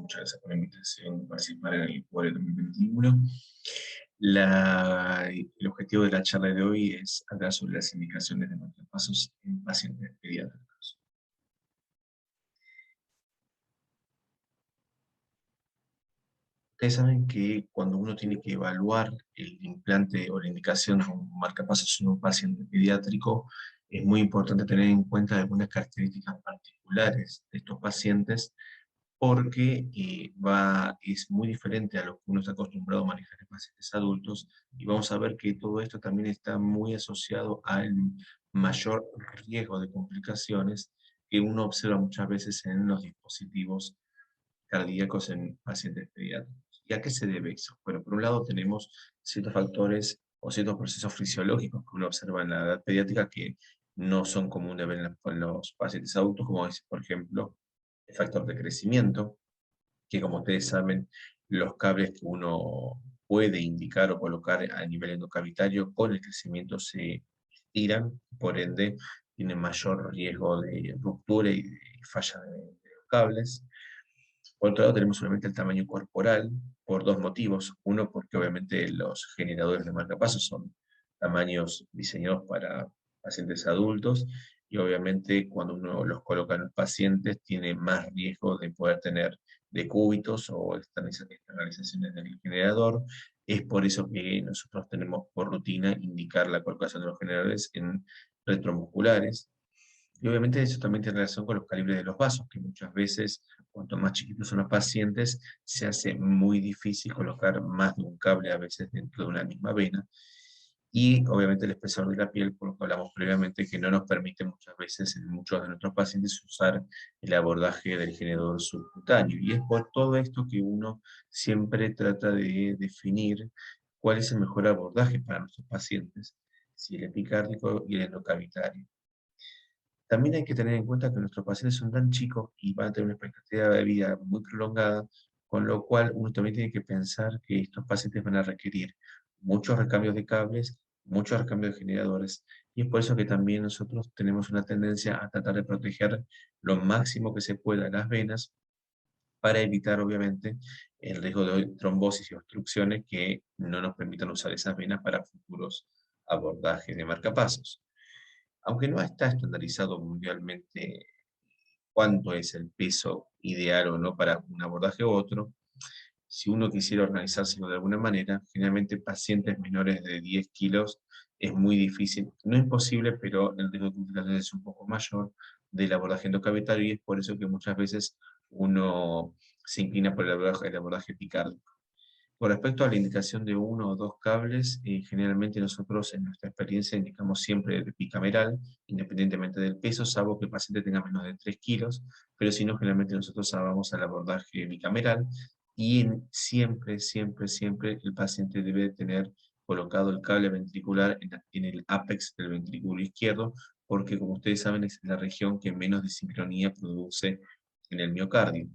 muchas gracias por la invitación a participar en el Cuore 2021. El objetivo de la charla de hoy es hablar sobre las indicaciones de marcapasos en pacientes pediátricos. Ustedes saben que cuando uno tiene que evaluar el implante o la indicación de un marcapasos en un paciente pediátrico, es muy importante tener en cuenta algunas características particulares de estos pacientes porque es muy diferente a lo que uno está acostumbrado a manejar en pacientes adultos, y vamos a ver que todo esto también está muy asociado al mayor riesgo de complicaciones que uno observa muchas veces en los dispositivos cardíacos en pacientes pediátricos. ¿Y a qué se debe eso? Bueno, por un lado tenemos ciertos factores o ciertos procesos fisiológicos que uno observa en la edad pediátrica que no son comunes de ver en los pacientes adultos, como es, por ejemplo, el factor de crecimiento, que como ustedes saben, los cables que uno puede indicar o colocar a nivel endocavitario con el crecimiento se estiran, por ende tienen mayor riesgo de ruptura y de falla de los cables. Por otro lado, tenemos solamente el tamaño corporal, por dos motivos. Uno, porque obviamente los generadores de marcapasos son tamaños diseñados para pacientes adultos, y obviamente cuando uno los coloca en los pacientes tiene más riesgo de poder tener decúbitos o externalizaciones del generador. Es por eso que nosotros tenemos por rutina indicar la colocación de los generadores en retromusculares. Y obviamente eso también tiene relación con los calibres de los vasos, que muchas veces, cuanto más chiquitos son los pacientes, se hace muy difícil colocar más de un cable a veces dentro de una misma vena. Y obviamente el espesor de la piel, por lo que hablamos previamente, que no nos permite muchas veces en muchos de nuestros pacientes usar el abordaje del generador subcutáneo. Y es por todo esto que uno siempre trata de definir cuál es el mejor abordaje para nuestros pacientes, si el epicárdico y el endocavitario. También hay que tener en cuenta que nuestros pacientes son tan chicos y van a tener una expectativa de vida muy prolongada, con lo cual uno también tiene que pensar que estos pacientes van a requerir muchos recambios de cables, muchos recambios de generadores, y es por eso que también nosotros tenemos una tendencia a tratar de proteger lo máximo que se pueda las venas para evitar, obviamente, el riesgo de trombosis y obstrucciones que no nos permitan usar esas venas para futuros abordajes de marcapasos. Aunque no está estandarizado mundialmente cuánto es el peso ideal o no para un abordaje u otro, si uno quisiera organizárselo de alguna manera, generalmente pacientes menores de 10 kilos es muy difícil, no es imposible, pero el riesgo de complicaciones es un poco mayor del abordaje endocavitario, y es por eso que muchas veces uno se inclina por el abordaje epicárdico. Con respecto a la indicación de uno o dos cables, generalmente nosotros en nuestra experiencia indicamos siempre el bicameral, independientemente del peso, salvo que el paciente tenga menos de 3 kilos, pero si no, generalmente nosotros vamos al abordaje bicameral, y siempre, siempre, siempre el paciente debe tener colocado el cable ventricular en el ápex del ventrículo izquierdo, porque como ustedes saben es la región que menos disincronía produce en el miocardio.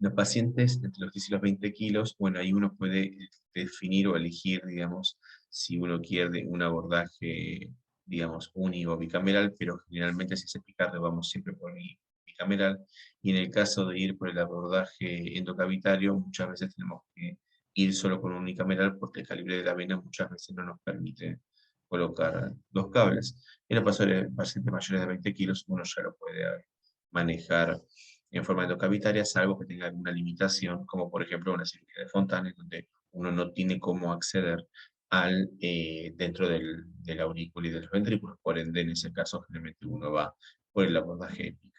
Los pacientes entre los 10 y los 20 kilos, bueno, ahí uno puede definir o elegir, digamos, si uno quiere un abordaje, digamos, uni o bicameral, pero generalmente si es epicardio vamos siempre por el bicameral, y en el caso de ir por el abordaje endocavitario, muchas veces tenemos que ir solo con un unicameral porque el calibre de la vena muchas veces no nos permite colocar dos cables. En los pacientes mayores de 20 kilos uno ya lo puede manejar en forma endocavitaria, salvo que tenga alguna limitación, como por ejemplo una cirugía de Fontana, en donde uno no tiene cómo acceder dentro del aurículo y de los ventrículos. Por ende, en ese caso, generalmente uno va por el abordaje epicárdico.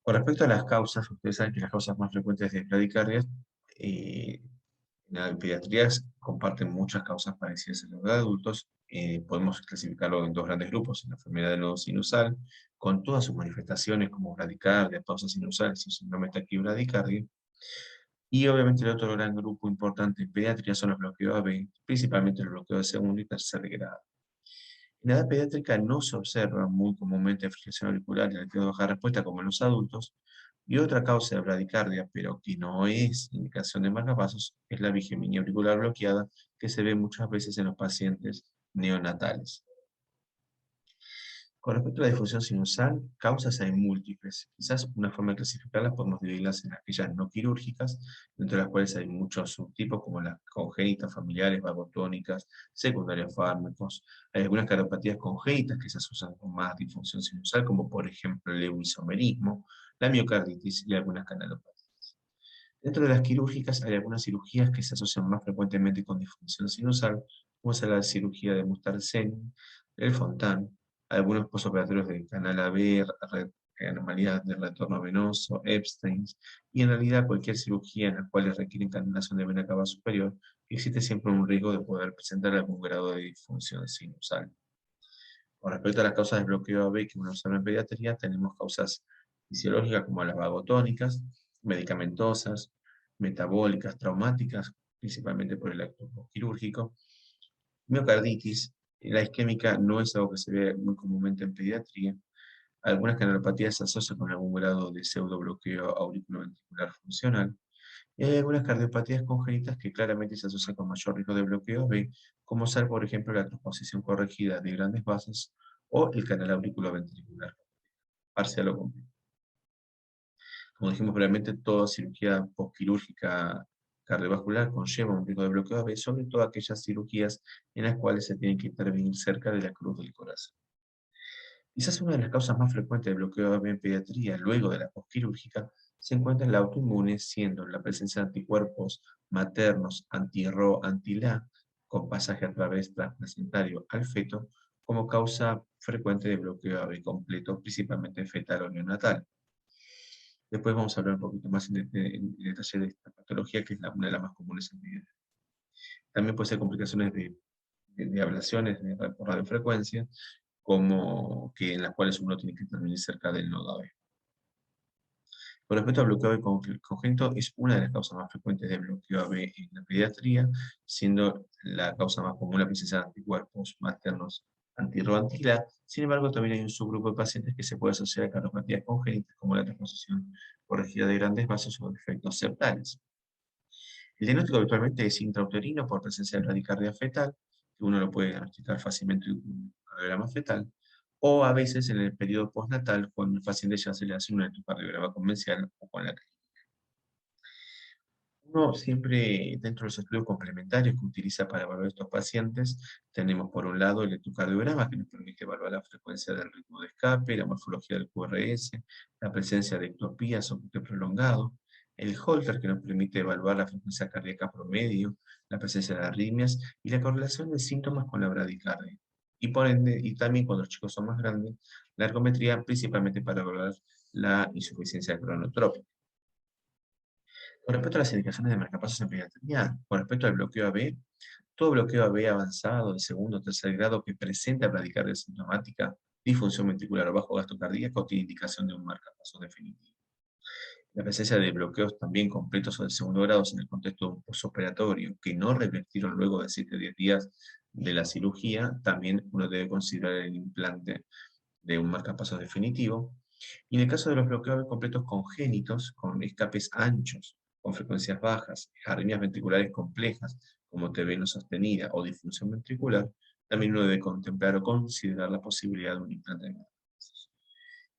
Con respecto a las causas, ustedes saben que las causas más frecuentes de bradicardias en la pediatría comparten muchas causas parecidas a las de adultos. Podemos clasificarlo en dos grandes grupos: la enfermedad del nodo sinusal, con todas sus manifestaciones como bradicardia, pausa sinusal, su síndrome de taquibradicardia. Y obviamente el otro gran grupo importante en pediatría son los bloqueos AB, principalmente los bloqueos de segundo y tercer grado. En la edad pediátrica no se observa muy comúnmente fibrilación auricular y latido de baja respuesta como en los adultos, y otra causa de bradicardia, pero que no es indicación de marcapasos, es la bigeminia auricular bloqueada, que se ve muchas veces en los pacientes neonatales. Con respecto a la disfunción sinusal, causas hay múltiples. Quizás una forma de clasificarlas podemos dividirlas en aquellas no quirúrgicas, dentro de las cuales hay muchos subtipos como las congénitas, familiares, vagotónicas, secundarias a fármacos. Hay algunas cardiopatías congénitas que se asocian con más disfunción sinusal, como por ejemplo el euisomerismo, la miocarditis y algunas canalopatías. Dentro de las quirúrgicas hay algunas cirugías que se asocian más frecuentemente con disfunción sinusal, como es la cirugía de Mustarsen, el Fontan, algunos postoperatorios de canal AB, anomalías de retorno venoso, Epstein, y en realidad cualquier cirugía en la cual requieren canalización de vena cava superior, existe siempre un riesgo de poder presentar algún grado de disfunción sinusal. Con respecto a las causas de bloqueo AB que uno observa en pediatría, tenemos causas fisiológicas como las vagotónicas, medicamentosas, metabólicas, traumáticas, principalmente por el acto quirúrgico, miocarditis. La isquémica no es algo que se ve muy comúnmente en pediatría. Algunas canalopatías se asocian con algún grado de pseudobloqueo auriculoventricular funcional. Y hay algunas cardiopatías congénitas que claramente se asocian con mayor riesgo de bloqueo B, como ser, por ejemplo, la transposición corregida de grandes vasos o el canal auriculoventricular, parcial o completo. Como dijimos previamente, toda cirugía postquirúrgica cardiovascular conlleva un riesgo de bloqueo B, sobre todo aquellas cirugías en las cuales se tiene que intervenir cerca de la cruz del corazón. Quizás una de las causas más frecuentes de bloqueo AB en pediatría, luego de la postquirúrgica, se encuentra en la autoinmune, siendo la presencia de anticuerpos maternos anti-RO, anti-LA, con pasaje a través transplacentario al feto, como causa frecuente de bloqueo AB completo, principalmente fetal o neonatal. Después vamos a hablar un poquito más en detalle de esta patología, que es una de las más comunes en pediatría. También puede ser complicaciones de ablaciones por radiofrecuencia, como que en las cuales uno tiene que intervenir cerca del nodo AB. Con respecto al bloqueo AB congénito, es una de las causas más frecuentes de bloqueo AB en la pediatría, siendo la causa más común la presencia de anticuerpos maternos antirroantila. Sin embargo, también hay un subgrupo de pacientes que se puede asociar a cardiopatías congénitas, como la transposición corregida de grandes vasos o defectos septales. El diagnóstico habitualmente es intrauterino por presencia de bradicardia fetal, que uno lo puede diagnosticar fácilmente con un cardiograma fetal, o a veces en el periodo postnatal, cuando el paciente ya se le hace un electrocardiograma convencional o con la clínica. Uno siempre, dentro de los estudios complementarios que utiliza para evaluar estos pacientes, tenemos por un lado el electrocardiograma, que nos permite evaluar la frecuencia del ritmo de escape, la morfología del QRS, la presencia de ectopías o bucle prolongado, el Holter, que nos permite evaluar la frecuencia cardíaca promedio, la presencia de arritmias y la correlación de síntomas con la bradicardia. Y por ende, y también cuando los chicos son más grandes, la ergometría principalmente para evaluar la insuficiencia cronotrópica. Con respecto a las indicaciones de marcapasos en pediatría, con respecto al bloqueo AB, todo bloqueo AB avanzado de segundo o tercer grado que presenta bradicardia sintomática, disfunción ventricular o bajo gasto cardíaco tiene indicación de un marcapasos definitivo. La presencia de bloqueos también completos o de segundo grado en el contexto de un postoperatorio que no revertieron luego de 7 o 10 días de la cirugía, también uno debe considerar el implante de un marcapasos definitivo. Y en el caso de los bloqueos completos congénitos, con escapes anchos, con frecuencias bajas, arritmias ventriculares complejas, como TB no sostenida o disfunción ventricular, también uno debe contemplar o considerar la posibilidad de un implante de marcapasos.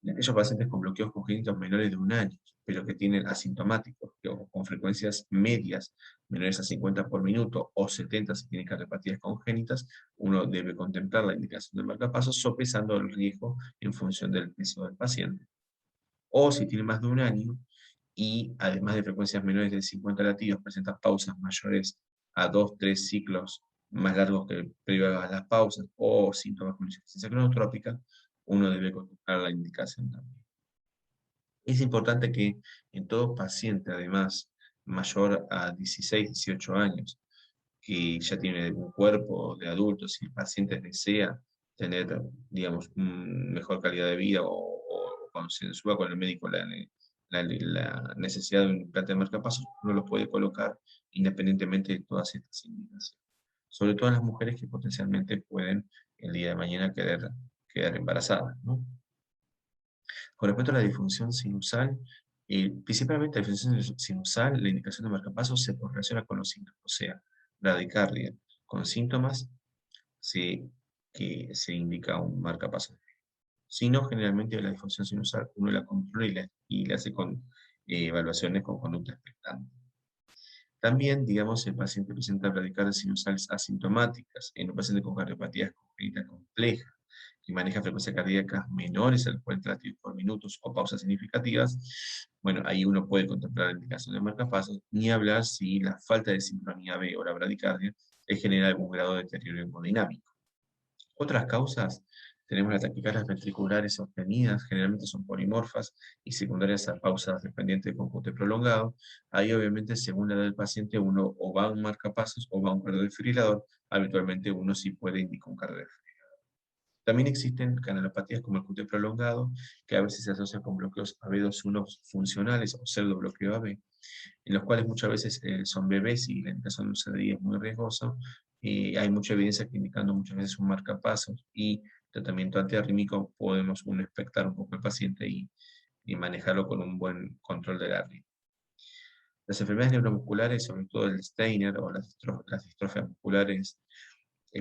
En aquellos pacientes con bloqueos congénitos menores de un año, pero que tienen asintomáticos, o con frecuencias medias menores a 50 por minuto o 70 si tienen cardiopatías congénitas, uno debe contemplar la indicación del marcapasos sopesando el riesgo en función del peso del paciente. O si tiene más de un año y además de frecuencias menores de 50 latidos, presenta pausas mayores a 2-3 ciclos más largos que el previo a las pausas o síntomas con insuficiencia cronotrópica, uno debe contemplar la indicación también. Es importante que en todo paciente, además, mayor a 16, 18 años, que ya tiene un cuerpo de adulto, si el paciente desea tener, digamos, mejor calidad de vida o consensúa con el médico la necesidad de un implante de marcapasos, uno lo puede colocar independientemente de todas estas indicaciones. Sobre todo en las mujeres que potencialmente pueden el día de mañana quedar embarazadas, ¿no? Con respecto a la disfunción sinusal, principalmente la disfunción sinusal, la indicación de marcapasos se correlaciona con los síntomas, o sea, bradicardia con síntomas que se indica un marcapasos. sino generalmente la disfunción sinusal uno la controla y la hace con evaluaciones con conducta expectante. También, digamos, el paciente presenta bradicardias sinusales asintomáticas en un paciente con cardiopatía congénita compleja, que maneja frecuencias cardíacas menores al 40 latidos por minuto o pausas significativas. Bueno, ahí uno puede contemplar la indicación de marcapasos, ni hablar si la falta de sincronía B o la bradicardia le genera algún grado de deterioro hemodinámico. Otras causas, tenemos las taquicardias ventriculares sostenidas, generalmente son polimorfas y secundarias a pausas dependientes de compute prolongado. Ahí obviamente según la edad del paciente uno o va a un marcapasos o va a un cardiodefibrilador, habitualmente uno sí puede indicar un cardiodefibrilador. También existen canalopatías como el QT prolongado, que a veces se asocia con bloqueos AB2-1 funcionales o pseudobloqueo AB, en los cuales muchas veces son bebés y la indicación de un CDI es muy riesgoso. Hay mucha evidencia que indicando muchas veces un marcapasos y tratamiento antiarrítmico podemos uno expectar un poco al paciente y manejarlo con un buen control de la ritmo. Las enfermedades neuromusculares, sobre todo el Steiner o las distrofias musculares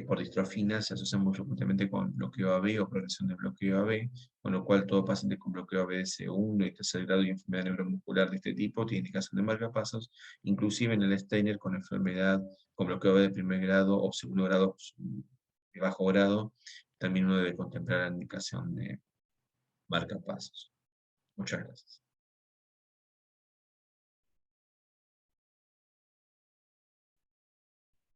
por distrofina, se asocian muy frecuentemente con bloqueo AB o progresión de bloqueo AB, con lo cual todo paciente con bloqueo AB de segundo y tercer grado y enfermedad neuromuscular de este tipo tiene indicación de marcapasos, inclusive en el Steiner con enfermedad con bloqueo AB de primer grado o segundo grado de bajo grado, también uno debe contemplar la indicación de marcapasos. Muchas gracias.